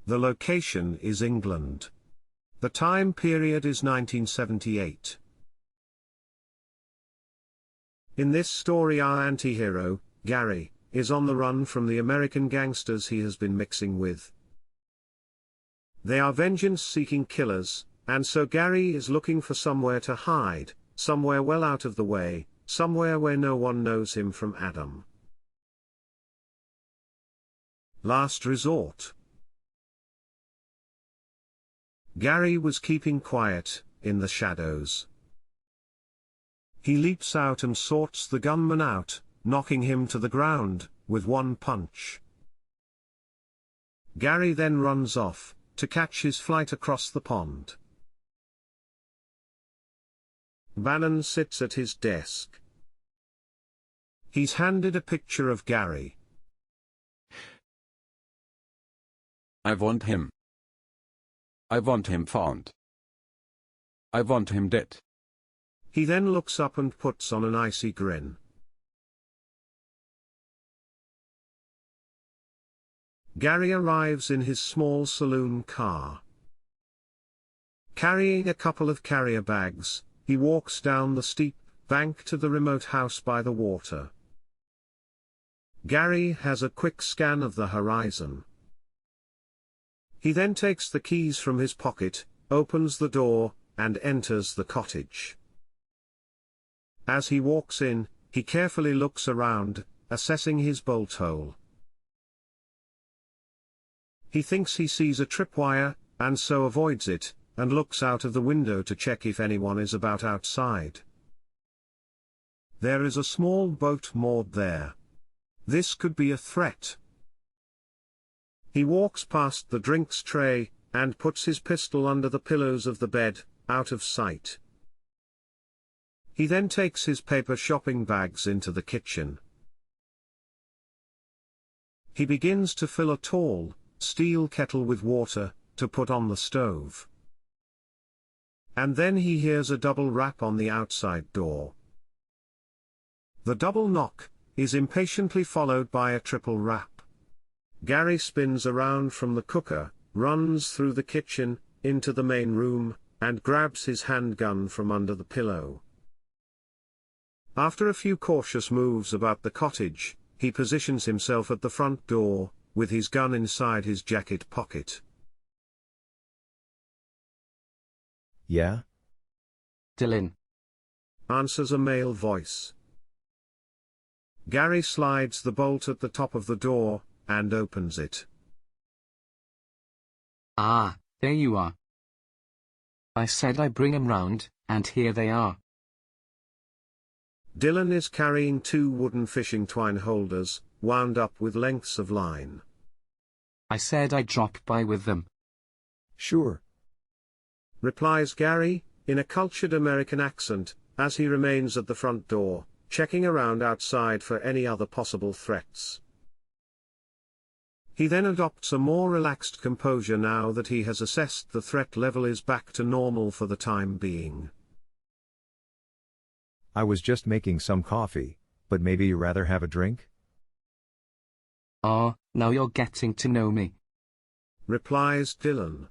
The location is England. The time period is 1978. In this story, our anti-hero, Gary, is on the run from the American gangsters he has been mixing with. They are vengeance-seeking killers, and so Gary is looking for somewhere to hide, somewhere well out of the way, somewhere where no one knows him from Adam. Last resort. Gary was keeping quiet, in the shadows. He leaps out and sorts the gunman out, knocking him to the ground, with one punch. Gary then runs off, to catch his flight across the pond. Bannon sits at his desk. He's handed a picture of Gary. I want him. I want him found. I want him dead. He then looks up and puts on an icy grin. Gary arrives in his small saloon car. Carrying a couple of carrier bags, he walks down the steep bank to the remote house by the water. Gary has a quick scan of the horizon. He then takes the keys from his pocket, opens the door, and enters the cottage. As he walks in, he carefully looks around, assessing his bolt hole. He thinks he sees a tripwire, and so avoids it, and looks out of the window to check if anyone is about outside. There is a small boat moored there. This could be a threat. He walks past the drinks tray, and puts his pistol under the pillows of the bed, out of sight. He then takes his paper shopping bags into the kitchen. He begins to fill a tall, steel kettle with water, to put on the stove. And then he hears a double rap on the outside door. The double knock is impatiently followed by a triple rap. Gary spins around from the cooker, runs through the kitchen, into the main room, and grabs his handgun from under the pillow. After a few cautious moves about the cottage, he positions himself at the front door, with his gun inside his jacket pocket. Yeah? Dylan. Answers a male voice. Gary slides the bolt at the top of the door, and opens it. Ah, there you are. I said I'd bring 'em round, and here they are. Dylan is carrying two wooden fishing twine holders, wound up with lengths of line. I said I'd drop by with them. Sure. Replies Gary, in a cultured American accent, as he remains at the front door, checking around outside for any other possible threats. He then adopts a more relaxed composure now that he has assessed the threat level is back to normal for the time being. I was just making some coffee, but maybe you rather have a drink? Ah, now you're getting to know me. Replies Dylan.